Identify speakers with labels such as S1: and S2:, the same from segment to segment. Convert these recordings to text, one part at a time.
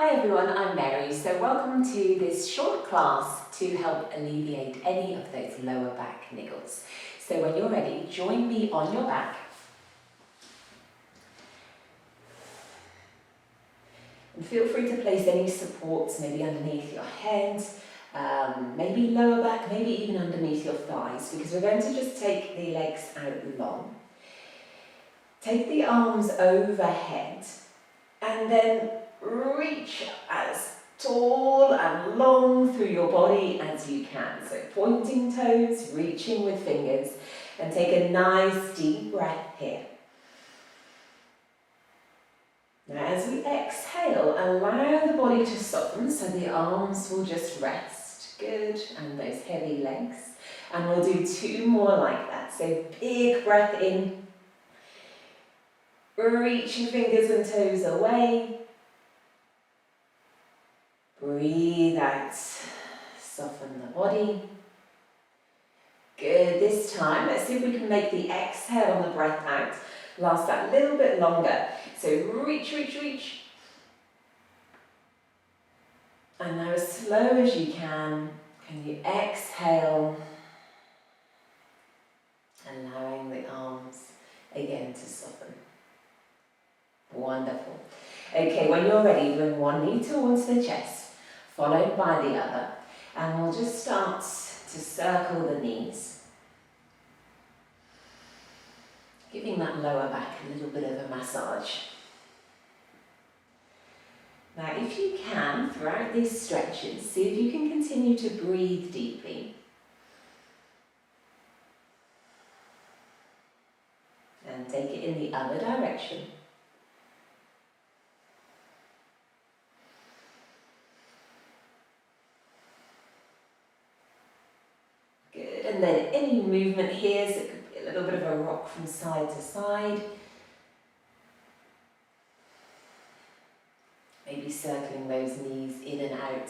S1: Hi everyone, I'm Mary, so welcome to this short class to help alleviate any of those lower back niggles. So when you're ready, join me on your back. And feel free to place any supports maybe underneath your head, maybe lower back, maybe even underneath your thighs, because we're going to just take the legs out long. Take the arms overhead and then reach as tall and long through your body as you can. So pointing toes, reaching with fingers, and take a nice deep breath here. Now as we exhale, allow the body to soften so the arms will just rest. Good, and those heavy legs. And we'll do two more like that. So big breath in, reaching fingers and toes away. Breathe out, soften the body. Good, this time, let's see if we can make the exhale on the breath out last that little bit longer. So reach, reach, reach. And now as slow as you can you exhale, allowing the arms again to soften. Wonderful. Okay, when you're ready, bring one knee towards the chest, followed by the other, and we'll just start to circle the knees, giving that lower back a little bit of a massage. Now if you can, throughout these stretches, see if you can continue to breathe deeply. And take it in the other direction. And then any movement here, so it could be a little bit of a rock from side to side. Maybe circling those knees in and out.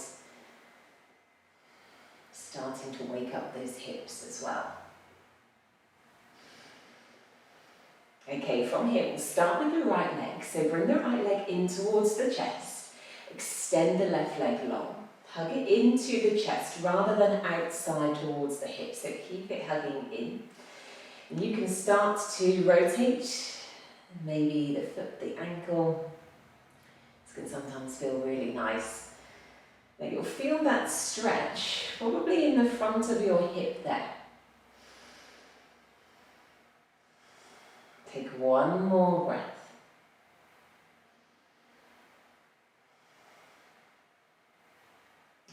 S1: Starting to wake up those hips as well. Okay, from here we'll start with the right leg. So bring the right leg in towards the chest. Extend the left leg long. Hug it into the chest rather than outside towards the hips, so keep it hugging in. And you can start to rotate, maybe the foot, the ankle. This can sometimes feel really nice. Now you'll feel that stretch, probably in the front of your hip there. Take one more breath.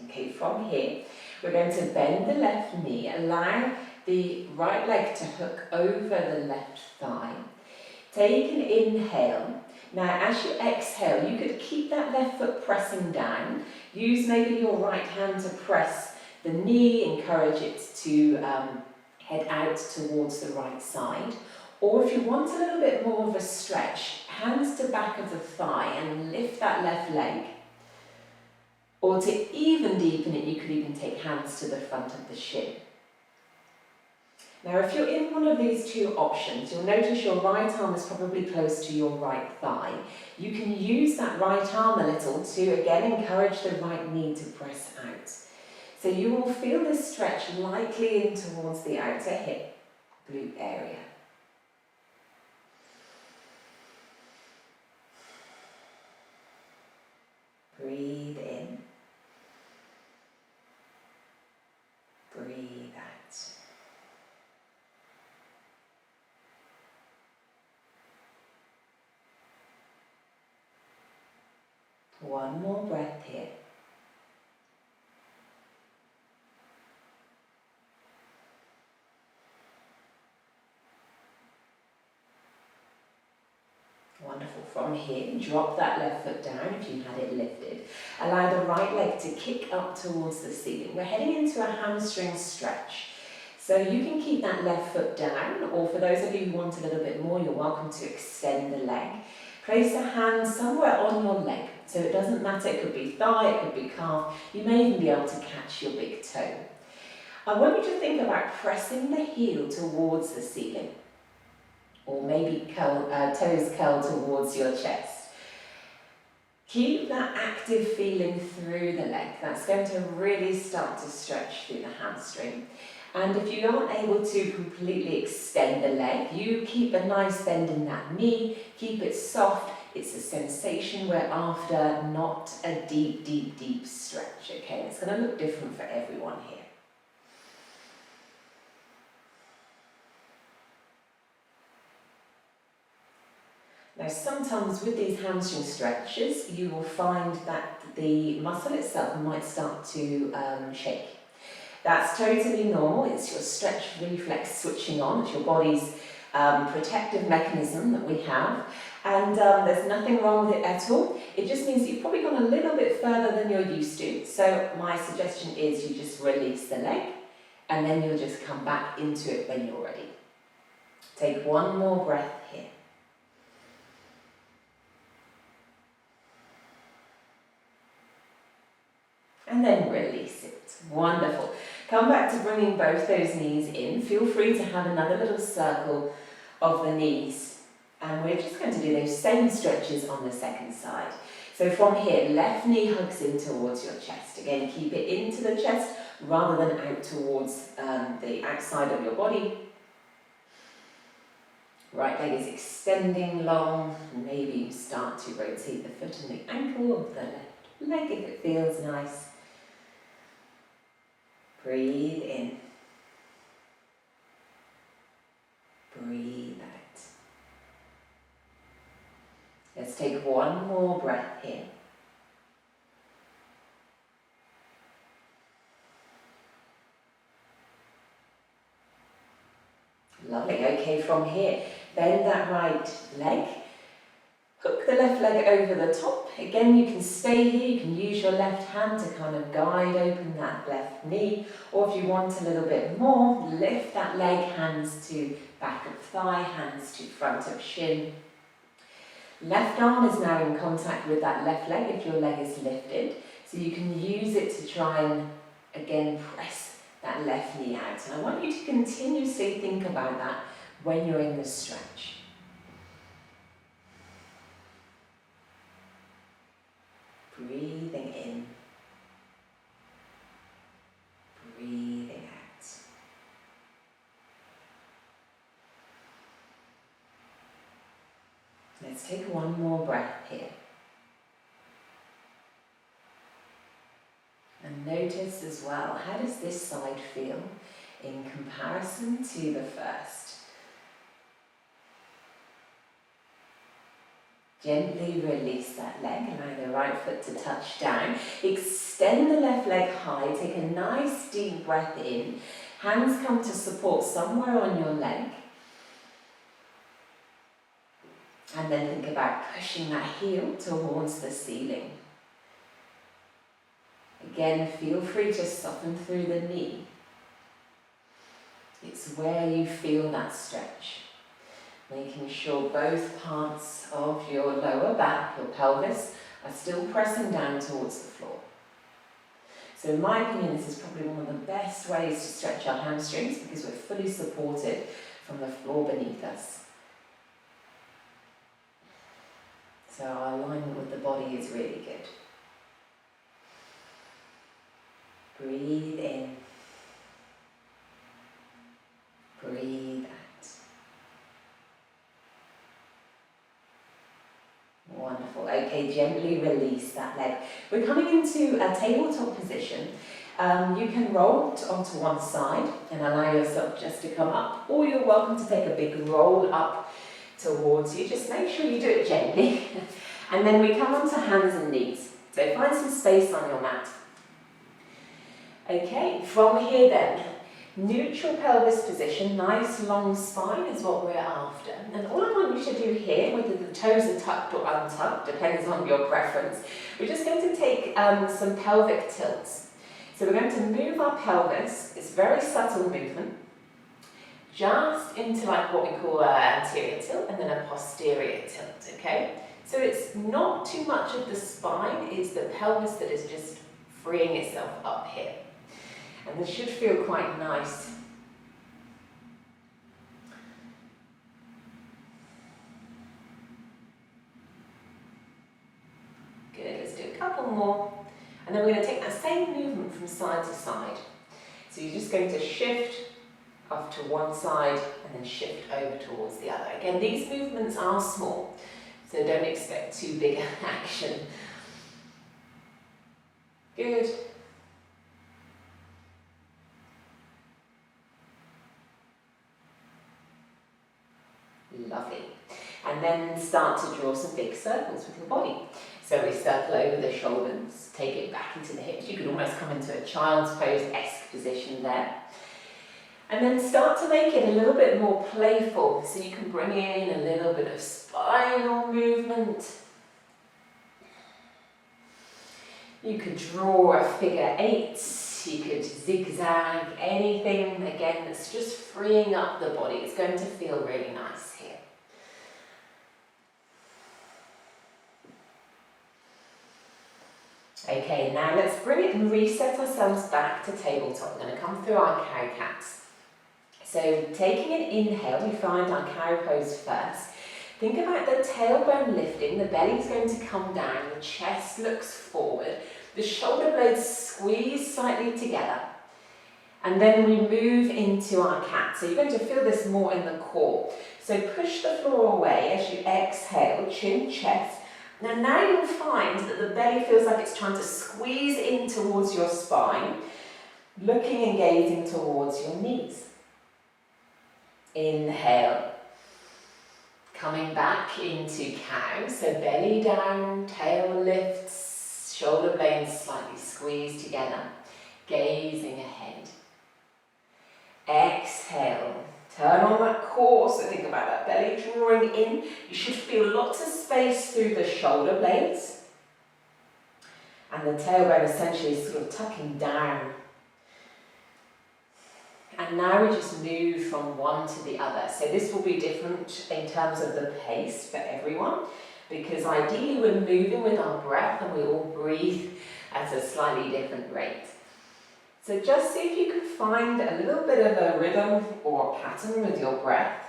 S1: Okay, from here, we're going to bend the left knee, allow the right leg to hook over the left thigh. Take an inhale. Now, as you exhale, you could keep that left foot pressing down. Use maybe your right hand to press the knee, encourage it to head out towards the right side. Or if you want a little bit more of a stretch, hands to back of the thigh and lift that left leg. Or to even deepen it, you could even take hands to the front of the shin. Now if you're in one of these two options, you'll notice your right arm is probably close to your right thigh. You can use that right arm a little to again encourage the right knee to press out. So you will feel this stretch likely in towards the outer hip glute area. Breathe in. Breathe out. One more breath here. Wonderful. From here, drop that left foot down if you had it lifted. Allow the right leg to kick up towards the ceiling. We're heading into a hamstring stretch. So you can keep that left foot down, or for those of you who want a little bit more, you're welcome to extend the leg. Place a hand somewhere on your leg. So it doesn't matter, it could be thigh, it could be calf. You may even be able to catch your big toe. I want you to think about pressing the heel towards the ceiling. Or maybe toes curl towards your chest. Keep that active feeling through the leg. That's going to really start to stretch through the hamstring. And if you aren't able to completely extend the leg, you keep a nice bend in that knee, keep it soft. It's a sensation we're after, not a deep, deep, deep stretch, okay? It's going to look different for everyone here. Now sometimes with these hamstring stretches, you will find that the muscle itself might start to shake. That's totally normal. It's your stretch reflex switching on. It's your body's protective mechanism that we have. And there's nothing wrong with it at all. It just means you've probably gone a little bit further than you're used to. So my suggestion is you just release the leg and then you'll just come back into it when you're ready. Take one more breath here. And then release it. Wonderful. Come back to bringing both those knees in. Feel free to have another little circle of the knees. And we're just going to do those same stretches on the second side. So from here, left knee hugs in towards your chest. Again, keep it into the chest rather than out towards the outside of your body. Right leg is extending long. Maybe start to rotate the foot and the ankle of the left leg if it feels nice. Breathe in. Breathe out. Let's take one more breath here. Lovely. Okay, from here, bend that right leg. Hook the left leg over the top. Again, you can stay here. You can use your left hand to kind of guide open that left knee. Or if you want a little bit more, lift that leg, hands to back of thigh, hands to front of shin. Left arm is now in contact with that left leg if your leg is lifted. So you can use it to try and, again, press that left knee out. And I want you to continuously think about that when you're in the stretch. Breathing in, breathing out. Let's take one more breath here. And notice as well, how does this side feel in comparison to the first? Gently release that leg, allow the right foot to touch down. Extend the left leg high, take a nice deep breath in. Hands come to support somewhere on your leg. And then think about pushing that heel towards the ceiling. Again, feel free to soften through the knee. It's where you feel that stretch. Making sure both parts of your lower back, your pelvis, are still pressing down towards the floor. So in my opinion, this is probably one of the best ways to stretch our hamstrings because we're fully supported from the floor beneath us. So our alignment with the body is really good. Breathe in. Breathe out. Wonderful. Okay, gently release that leg. We're coming into a tabletop position. You can roll onto one side and allow yourself just to come up, or you're welcome to take a big roll up towards you. Just make sure you do it gently. And then we come onto hands and knees. So find some space on your mat. Okay, from here then, neutral pelvis position, nice long spine is what we're after. And all I want you to do here, whether the toes are tucked or untucked, depends on your preference, we're just going to take some pelvic tilts. So we're going to move our pelvis, it's a very subtle movement, just into like what we call an anterior tilt and then a posterior tilt, okay? So it's not too much of the spine, it's the pelvis that is just freeing itself up here. And this should feel quite nice. Good. couple more. And then we're going to take that same movement from side to side. So you're just going to shift off to one side and then shift over towards the other. Again, these movements are small, so don't expect too big an action. Good. Lovely. And then start to draw some big circles with your body. So we circle over the shoulders, take it back into the hips. You could almost come into a child's pose-esque position there. And then start to make it a little bit more playful. So you can bring in a little bit of spinal movement. You could draw a figure 8. You could zigzag, anything, again, that's just freeing up the body. It's going to feel really nice here. Okay, now let's bring it and reset ourselves back to tabletop. We're going to come through our cow cats. So taking an inhale, we find our cow pose first. Think about the tailbone lifting, the belly's going to come down, the chest looks forward, the shoulder blades squeeze slightly together. And then we move into our cat. So you're going to feel this more in the core. So push the floor away as you exhale, chin, chest. Now you'll find that the belly feels like it's trying to squeeze in towards your spine, looking and gazing towards your knees. Inhale, coming back into cow, so belly down, tail lifts, shoulder blades slightly squeezed together, gazing ahead. Exhale. Turn on that core, so think about that belly drawing in. You should feel lots of space through the shoulder blades. And the tailbone essentially is sort of tucking down. And now we just move from one to the other. So this will be different in terms of the pace for everyone, because ideally we're moving with our breath and we all breathe at a slightly different rate. So just see if you can find a little bit of a rhythm or a pattern with your breath.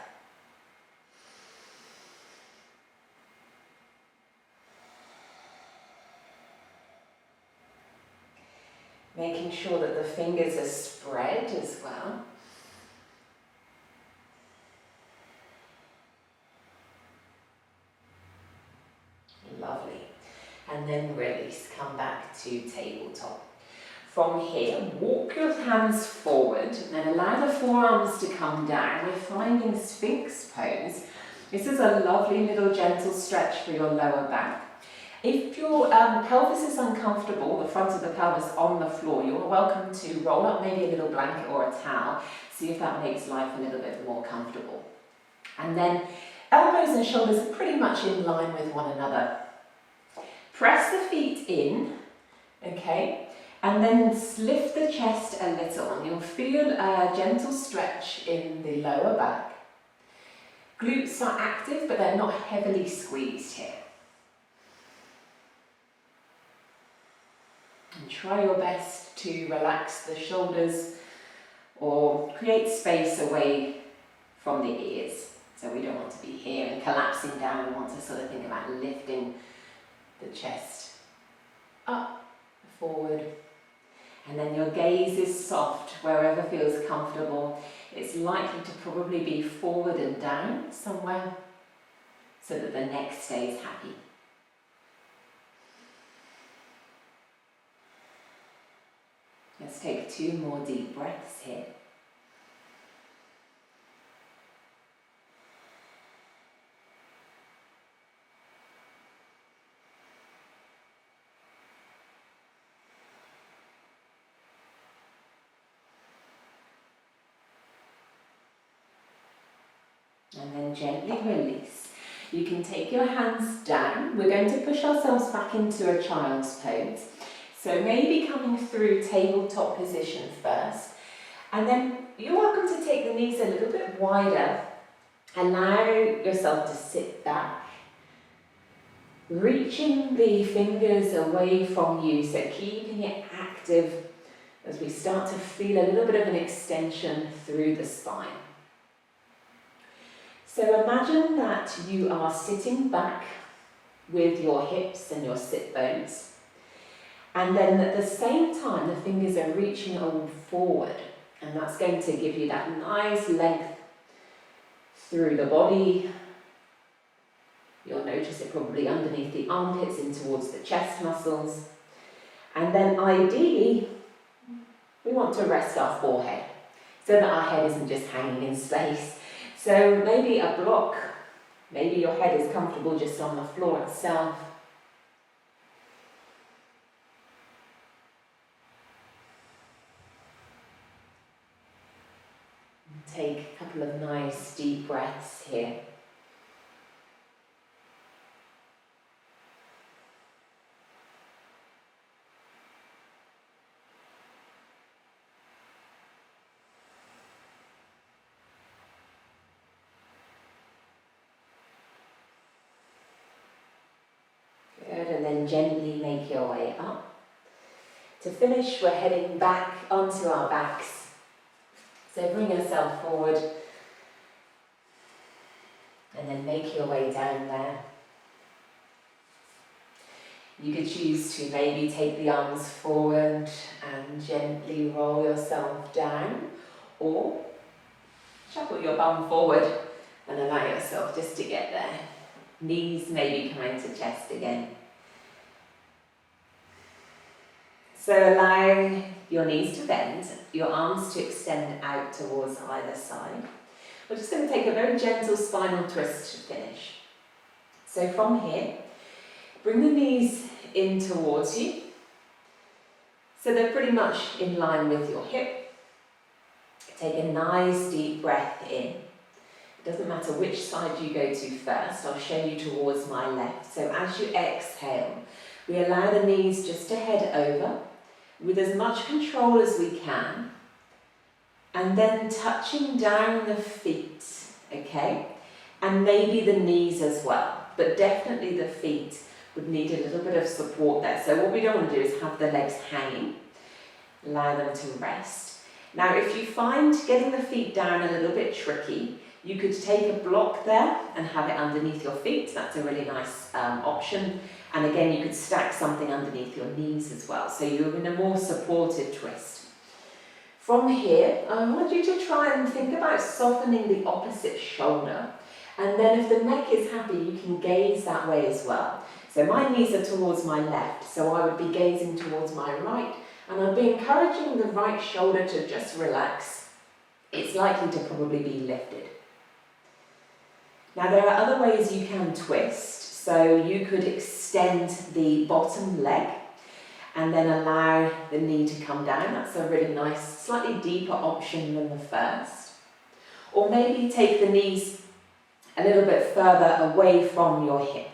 S1: Making sure that the fingers are spread as well. Lovely. And then release, come back to tabletop. From here, walk your hands forward and allow the forearms to come down. We're finding Sphinx pose. This is a lovely little gentle stretch for your lower back. If your pelvis is uncomfortable, the front of the pelvis on the floor, you're welcome to roll up maybe a little blanket or a towel. See if that makes life a little bit more comfortable. And then elbows and shoulders are pretty much in line with one another. Press the feet in, okay? And then lift the chest a little and you'll feel a gentle stretch in the lower back. Glutes are active, but they're not heavily squeezed here. And try your best to relax the shoulders or create space away from the ears. So we don't want to be here and collapsing down. We want to sort of think about lifting the chest up, forward. And then your gaze is soft wherever feels comfortable. It's likely to probably be forward and down somewhere so that the neck stays happy. Let's take 2 more deep breaths here. And then gently release. You can take your hands down. We're going to push ourselves back into a child's pose. So maybe coming through tabletop position first. And then you're welcome to take the knees a little bit wider. Allow yourself to sit back. Reaching the fingers away from you, so keeping it active as we start to feel a little bit of an extension through the spine. So imagine that you are sitting back with your hips and your sit bones. And then at the same time, the fingers are reaching all forward, and that's going to give you that nice length through the body. You'll notice it probably underneath the armpits in towards the chest muscles. And then ideally, we want to rest our forehead so that our head isn't just hanging in space. So maybe a block, maybe your head is comfortable just on the floor itself. Take a couple of nice deep breaths here. Good, and then gently make your way up. To finish, we're heading back onto our backs. So bring yourself forward and then make your way down there. You could choose to maybe take the arms forward and gently roll yourself down, or shuffle your bum forward and allow yourself just to get there. Knees maybe coming to chest again. So allow your knees to bend, your arms to extend out towards either side. We're just going to take a very gentle spinal twist to finish. So from here, bring the knees in towards you. So they're pretty much in line with your hip. Take a nice deep breath in. It doesn't matter which side you go to first, I'll show you towards my left. So as you exhale, we allow the knees just to head over with as much control as we can, and then touching down the feet, okay? And maybe the knees as well, but definitely the feet would need a little bit of support there. So what we don't want to do is have the legs hanging, allow them to rest. Now if you find getting the feet down a little bit tricky, you could take a block there and have it underneath your feet. That's a really nice option. And again, you could stack something underneath your knees as well. So you're in a more supported twist. From here, I want you to try and think about softening the opposite shoulder. And then if the neck is happy, you can gaze that way as well. So my knees are towards my left, so I would be gazing towards my right. And I'd be encouraging the right shoulder to just relax. It's likely to probably be lifted. Now there are other ways you can twist. So you could extend the bottom leg and then allow the knee to come down. That's a really nice, slightly deeper option than the first. Or maybe take the knees a little bit further away from your hip.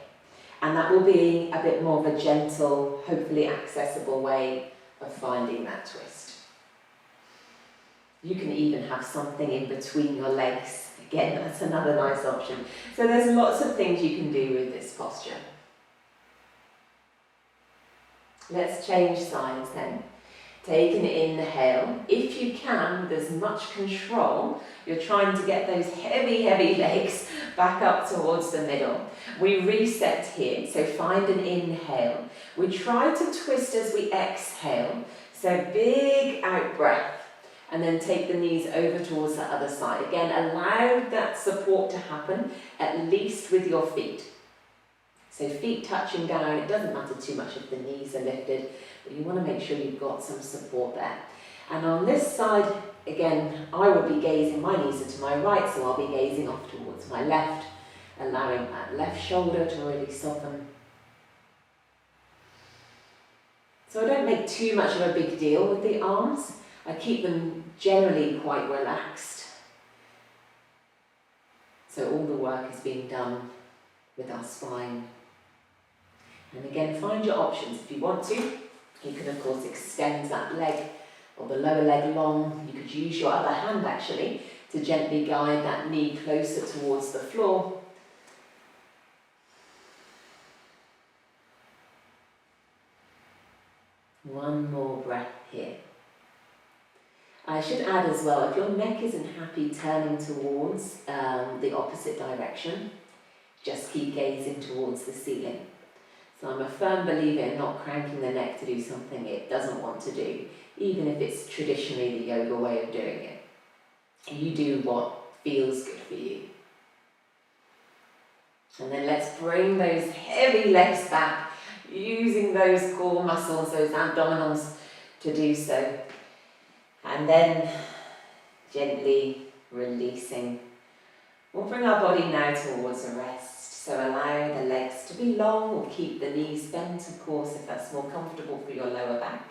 S1: And that will be a bit more of a gentle, hopefully accessible way of finding that twist. You can even have something in between your legs. Again, that's another nice option. So there's lots of things you can do with this posture. Let's change sides then. Take an inhale. If you can, with as much control, you're trying to get those heavy, heavy legs back up towards the middle. We reset here, so find an inhale. We try to twist as we exhale, so big out breath. And then take the knees over towards the other side. Again, allow that support to happen, at least with your feet. So feet touching down, it doesn't matter too much if the knees are lifted, but you want to make sure you've got some support there. And on this side, again, I will be gazing, my knees are to my right, so I'll be gazing off towards my left, allowing that left shoulder to really soften. So I don't make too much of a big deal with the arms. I keep them generally quite relaxed. So all the work is being done with our spine. And again, find your options. If you want to, you can of course extend that leg or the lower leg long. You could use your other hand actually to gently guide that knee closer towards the floor. One more breath here. I should add as well, if your neck isn't happy turning towards the opposite direction, just keep gazing towards the ceiling. So I'm a firm believer in not cranking the neck to do something it doesn't want to do, even if it's traditionally the yoga way of doing it. You do what feels good for you. And then let's bring those heavy legs back, using those core muscles, those abdominals to do so. And then gently releasing. We'll bring our body now towards a rest. So allow the legs to be long, or keep the knees bent, of course, if that's more comfortable for your lower back.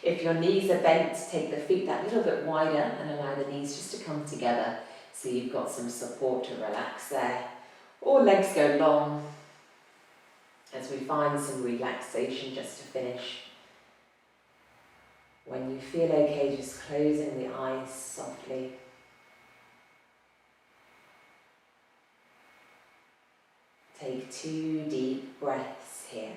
S1: If your knees are bent, take the feet that little bit wider and allow the knees just to come together so you've got some support to relax there. Or legs go long as we find some relaxation just to finish. When you feel okay, just closing the eyes softly. Take 2 deep breaths here.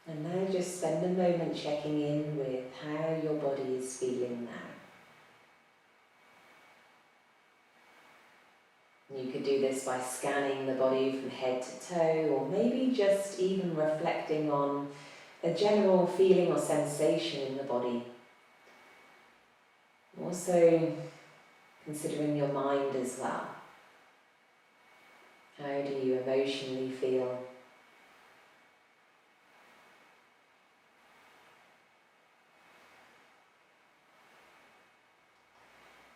S1: And now just spend a moment checking in with how your body is feeling now. You could do this by scanning the body from head to toe, or maybe just even reflecting on a general feeling or sensation in the body. Also considering your mind as well. How do you emotionally feel?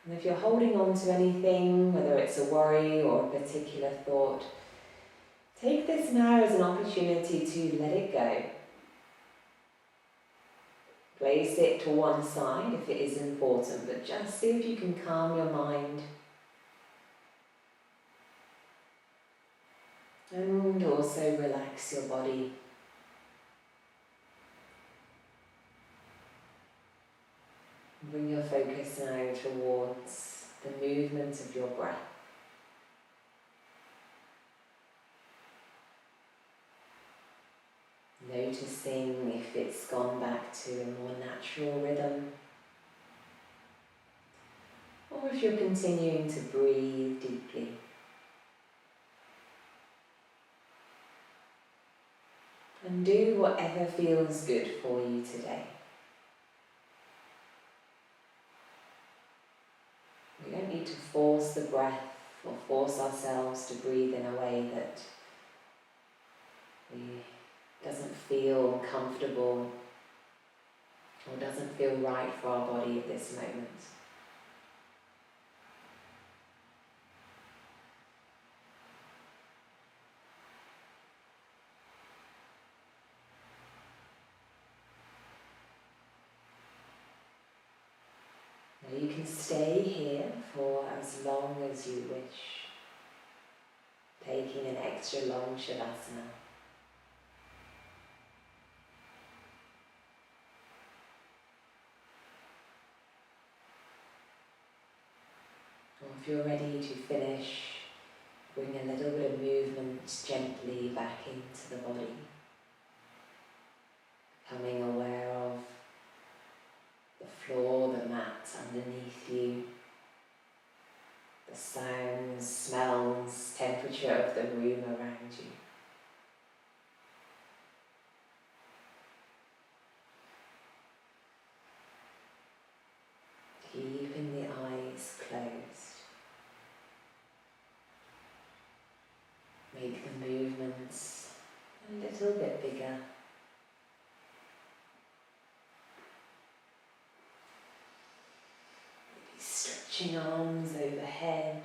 S1: And if you're holding on to anything, whether it's a worry or a particular thought, take this now as an opportunity to let it go. Place it to one side if it is important, but just see if you can calm your mind. And also relax your body. Bring your focus now towards the movement of your breath. Noticing if it's gone back to a more natural rhythm, or if you're continuing to breathe deeply. And do whatever feels good for you today. We don't need to force the breath or force ourselves to breathe in a way that doesn't feel comfortable or doesn't feel right for our body at this moment. Now you can stay here for as long as you wish, taking an extra long Shavasana. Or if you're ready to finish, bring a little bit of movement gently back into the body, becoming aware of the floor, the mat underneath you, the sounds, smells, temperature of the room around you. Keeping the eyes closed. Make the movements a little bit bigger. Maybe stretching arms overhead.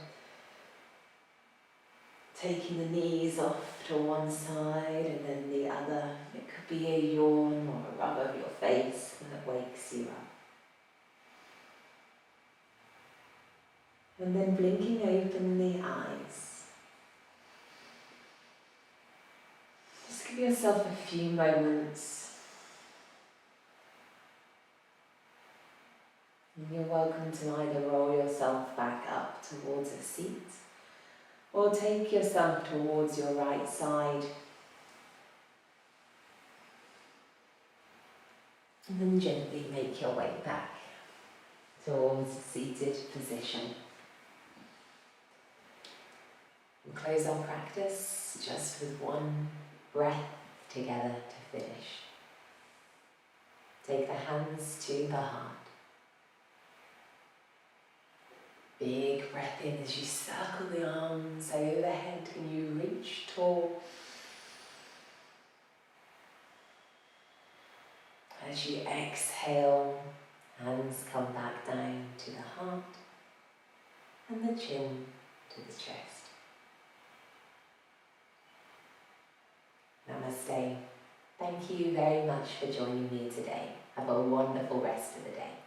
S1: Taking the knees off to one side and then the other. It could be a yawn or a rub of your face that wakes you up. And then blinking open the eyes. Just give yourself a few moments. And you're welcome to either roll yourself back up towards a seat Or take yourself towards your right side. And then gently make your way back towards a seated position. And close our practice just with one breath together to finish. Take the hands to the heart. Big breath in as you circle the arms overhead. Can you reach tall? As you exhale, hands come back down to the heart and the chin to the chest. Namaste. Thank you very much for joining me today. Have a wonderful rest of the day.